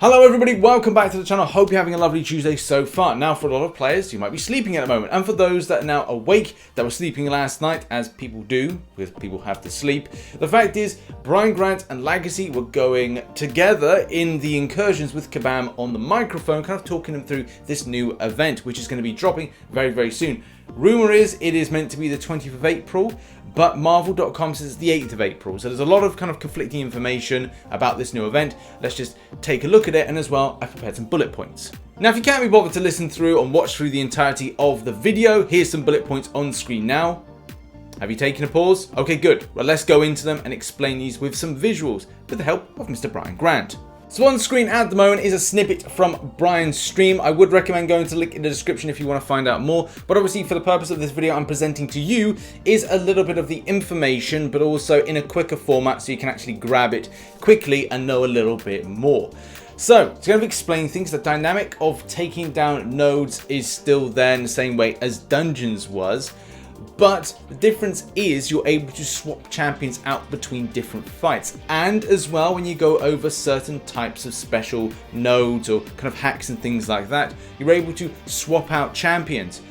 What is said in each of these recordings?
Hello everybody, welcome back to the channel. Hope you're having a lovely Tuesday so far. Now for a lot of players, you might be sleeping at the moment. And for those that are now awake, that were sleeping last night, as people do, because people have to sleep. The fact is, Brian Grant and Lagacy were going together in the Incursions with Kabam on the microphone, kind of talking them through this new event, which is going to be dropping very, very soon. Rumor is it is meant to be the 20th of April, but Marvel.com says it's the 8th of April. So there's a lot of kind of conflicting information about this new event. Let's just take a look at it, and as well, I've prepared some bullet points. Now, if you can't be bothered to listen through and watch through the entirety of the video, here's some bullet points on screen now. Have you taken a pause? Okay, good. Well, let's go into them and explain these with some visuals with the help of Mr. Brian Grant. So on screen at the moment is a snippet from Brian's stream. I would recommend going to the link in the description if you want to find out more. But obviously for the purpose of this video I'm presenting to you is a little bit of the information, but also in a quicker format so you can actually grab it quickly and know a little bit more. So, it's going to explain things. The dynamic of taking down nodes is still there in the same way as Dungeons was. But the difference is you're able to swap champions out between different fights. And as well, when you go over certain types of special nodes or kind of hacks and things like that, you're able to swap out champions.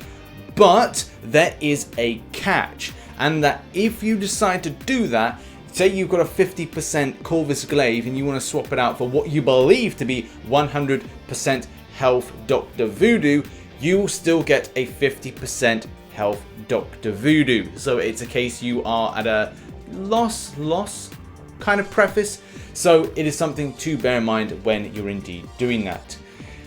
But there is a catch. And that if you decide to do that, say you've got a 50% Corvus Glaive and you want to swap it out for what you believe to be 100% health Dr. Voodoo, you will still get a 50% health Dr. Voodoo. So it's a case you are at a loss kind of preface. So it is something to bear in mind when you're indeed doing that.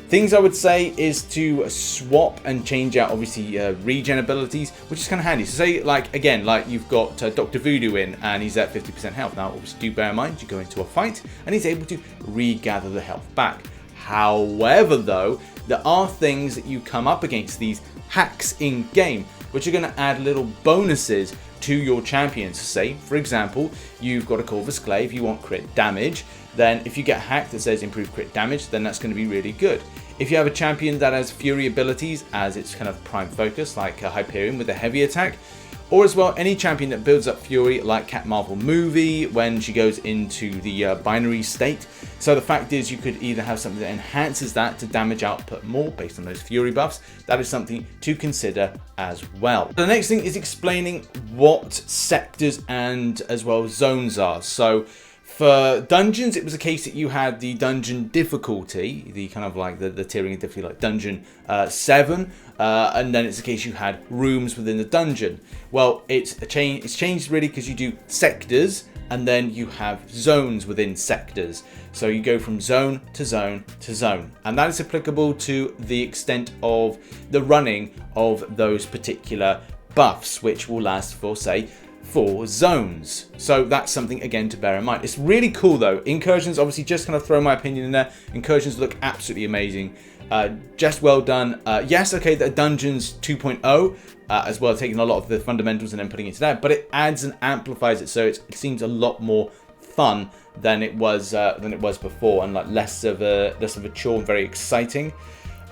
Things I would say is to swap and change out obviously regen abilities, which is kind of handy. So say like again, like you've got Dr. Voodoo in and he's at 50% health. Now obviously do bear in mind you go into a fight and he's able to regather the health back. However though, there are things that you come up against, these hacks in game, which are going to add little bonuses to your champions. Say, for example, you've got a Corvus Glaive, you want crit damage, then if you get hacked that says improve crit damage, then that's going to be really good. If you have a champion that has Fury abilities as its kind of prime focus, like Hyperion with a heavy attack, or as well any champion that builds up Fury like Cat Marvel movie when she goes into the binary state. So the fact is you could either have something that enhances that to damage output more based on those Fury buffs. That is something to consider as well. The next thing is explaining what sectors and as well zones are. So for dungeons, it was a case that you had the dungeon difficulty, the kind of like the tiering of difficulty, like dungeon 7, and then it's a case you had rooms within the dungeon. Well, it's changed really because you do sectors and then you have zones within sectors. So you go from zone to zone to zone, and that is applicable to the extent of the running of those particular buffs, which will last for say 4 zones. So that's something again to bear in mind. It's really cool though. Incursions, obviously just kind of throw my opinion in there. Incursions look absolutely amazing. Just well done. Yes, okay, the Dungeons 2.0 as well, taking a lot of the fundamentals and then putting it to that, but it adds and amplifies it, so it seems a lot more fun than it was before, and like less of a chore and very exciting.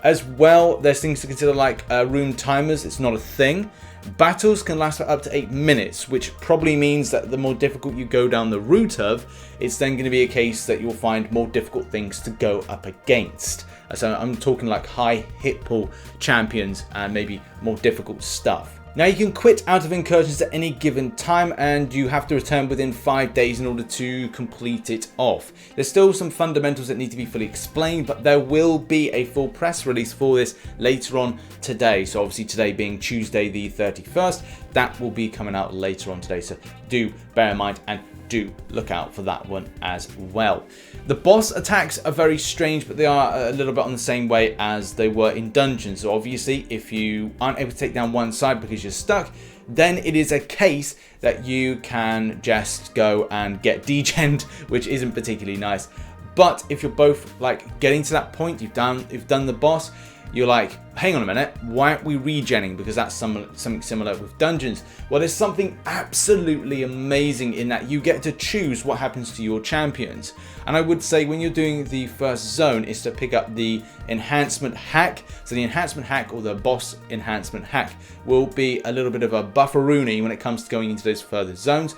As well, there's things to consider like room timers. It's not a thing. Battles can last for up to 8 minutes, which probably means that the more difficult you go down the route of, it's then going to be a case that you'll find more difficult things to go up against. So I'm talking like high hit pool champions and maybe more difficult stuff. Now you can quit out of Incursions at any given time and you have to return within 5 days in order to complete it off. There's still some fundamentals that need to be fully explained, but there will be a full press release for this later on today. So obviously today being Tuesday the 31st, that will be coming out later on today. So do bear in mind and do look out for that one as well. The boss attacks are very strange, but they are a little bit on the same way as they were in Dungeons. So obviously, if you aren't able to take down one side because you're stuck, then it is a case that you can just go and get degened, which isn't particularly nice. But if you're both like getting to that point, you've done the boss, you're like, hang on a minute, why aren't we regenning? Because that's something similar with Dungeons. Well, there's something absolutely amazing in that you get to choose what happens to your champions. And I would say when you're doing the first zone is to pick up the enhancement hack. So the enhancement hack or the boss enhancement hack will be a little bit of a bufferoonie when it comes to going into those further zones.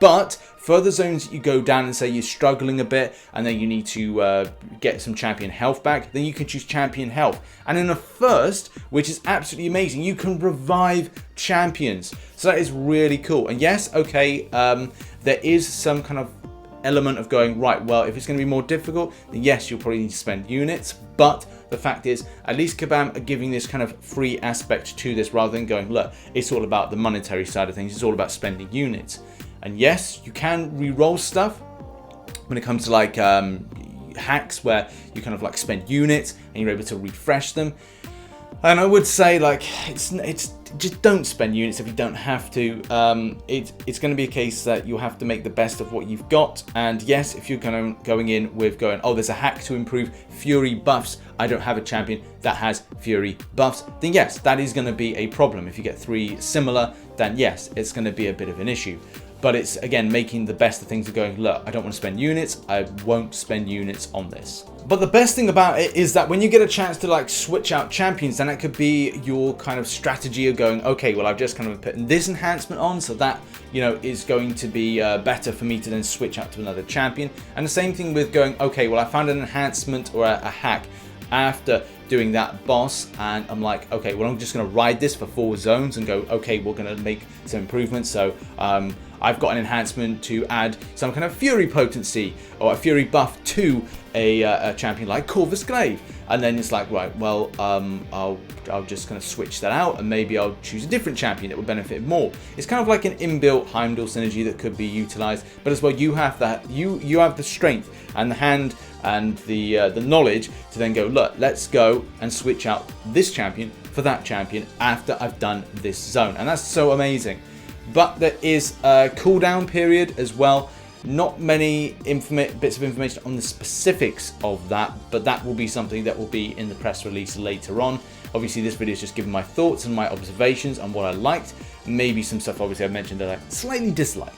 But further zones that you go down and say you're struggling a bit and then you need to get some champion health back, then you can choose champion health. And in a first, which is absolutely amazing, you can revive champions. So that is really cool. And yes, okay, there is some kind of element of going, right, well, if it's going to be more difficult, then yes, you'll probably need to spend units. But the fact is, at least Kabam are giving this kind of free aspect to this rather than going, look, it's all about the monetary side of things. It's all about spending units. And yes, you can re-roll stuff when it comes to like hacks where you kind of like spend units and you're able to refresh them. And I would say like it's just don't spend units if you don't have to. It's going to be a case that you'll have to make the best of what you've got. And yes, if you're going in with going, oh, there's a hack to improve Fury buffs, I don't have a champion that has Fury buffs, then yes, that is going to be a problem. If you get 3 similar, then yes, it's going to be a bit of an issue. But it's, again, making the best of things of going, look, I don't want to spend units, I won't spend units on this. But the best thing about it is that when you get a chance to like switch out champions, then it could be your kind of strategy of going, okay, well, I've just kind of put this enhancement on, so that, you know, is going to be better for me to then switch out to another champion. And the same thing with going, okay, well, I found an enhancement or a hack after doing that boss, and I'm like, okay, well, I'm just going to ride this for 4 zones and go, okay, we're going to make some improvements. So I've got an enhancement to add some kind of Fury potency or a Fury buff to a champion like Corvus Glaive, and then it's like, right, well, I'll just kind of switch that out and maybe I'll choose a different champion that will benefit more. It's kind of like an inbuilt Heimdall synergy that could be utilized, but as well, you have that, you have the strength and the hand and the knowledge to then go, look, let's go and switch out this champion for that champion after I've done this zone. And that's so amazing. But there is a cooldown period as well. Not many bits of information on the specifics of that, but that will be something that will be in the press release later on. Obviously, this video is just giving my thoughts and my observations on what I liked. Maybe some stuff, obviously, I mentioned that I slightly dislike.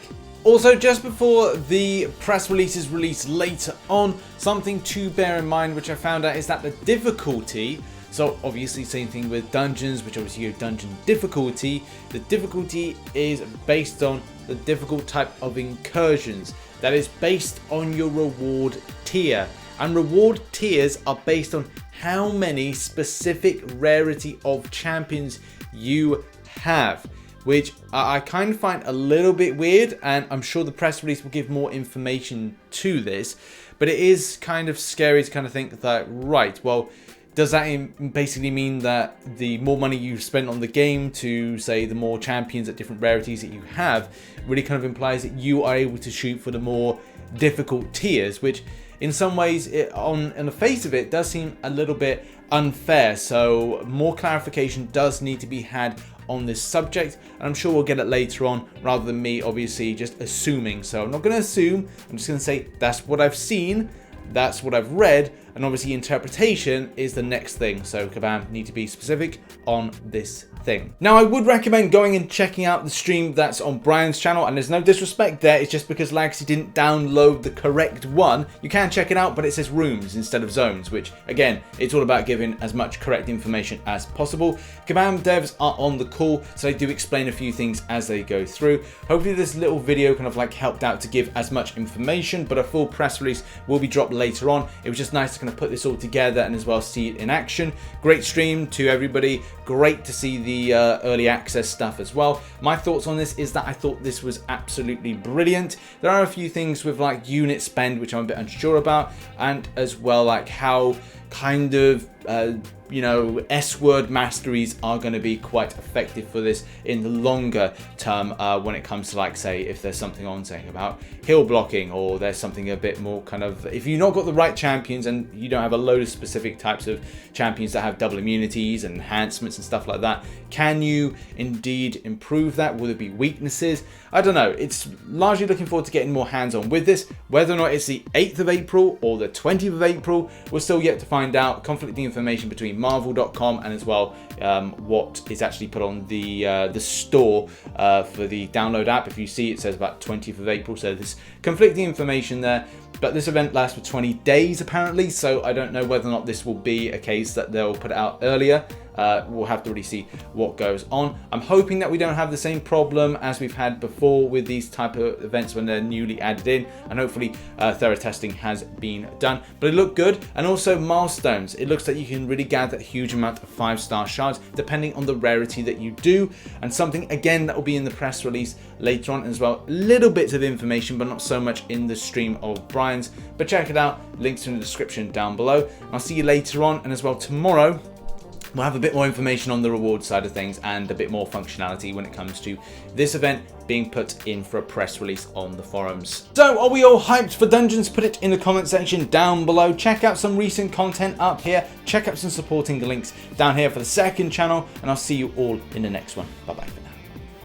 Also, just before the press release is released later on, something to bear in mind, which I found out, is that the difficulty, so obviously same thing with dungeons, which obviously you have dungeon difficulty, the difficulty is based on the difficult type of incursions. That is based on your reward tier. And reward tiers are based on how many specific rarity of champions you have, which I kind of find a little bit weird, and I'm sure the press release will give more information to this, but it is kind of scary to kind of think that, right, well, does that basically mean that the more money you've spent on the game to, say, the more champions at different rarities that you have, really kind of implies that you are able to shoot for the more difficult tiers, which in some ways, on the face of it, does seem a little bit unfair. So more clarification does need to be had on this subject, and I'm sure we'll get it later on, rather than me obviously just assuming. So I'm not going to assume, I'm just going to say that's what I've seen, that's what I've read, and obviously interpretation is the next thing. So Kabam need to be specific on this thing. Now, I would recommend going and checking out the stream that's on Brian's channel, and there's no disrespect there, it's just because Lagacy didn't download the correct one. You can check it out, but it says rooms instead of zones, which again, it's all about giving as much correct information as possible. Kabam devs are on the call, so they do explain a few things as they go through. Hopefully this little video kind of like helped out to give as much information, but a full press release will be dropped later on. It was just nice to kind of put this all together and as well see it in action. Great stream to everybody, great to see the early access stuff as well. My thoughts on this is that I thought this was absolutely brilliant. There are a few things with like unit spend which I'm a bit unsure about, and as well like how kind of you know, S-word masteries are going to be quite effective for this in the longer term when it comes to, like, say, if there's something on saying about heal blocking, or there's something a bit more kind of, if you've not got the right champions and you don't have a load of specific types of champions that have double immunities and enhancements and stuff like that, can you indeed improve that? Will there be weaknesses? I don't know. It's largely looking forward to getting more hands-on with this. Whether or not it's the 8th of April or the 20th of April, we're still yet to find out. Conflicting information between Marvel.com and as well what is actually put on the store for the download app. If you see, it says about 20th of April, so there's conflicting information there. But this event lasts for 20 days apparently, so I don't know whether or not this will be a case that they'll put it out earlier. we'll have to really see what goes on. I'm hoping that we don't have the same problem as we've had before with these type of events when they're newly added in, and hopefully thorough testing has been done. But it looked good. And also milestones, it looks like you can really gather a huge amount of 5-star shards depending on the rarity that you do, and something again that will be in the press release later on as well. Little bits of information, but not so much in the stream of Brian's, but check it out, links in the description down below. I'll see you later on, and as well tomorrow we'll have a bit more information on the reward side of things and a bit more functionality when it comes to this event being put in for a press release on the forums. So are we all hyped for Dungeons? Put it in the comment section down below. Check out some recent content up here. Check out some supporting links down here for the second channel, and I'll see you all in the next one. Bye bye.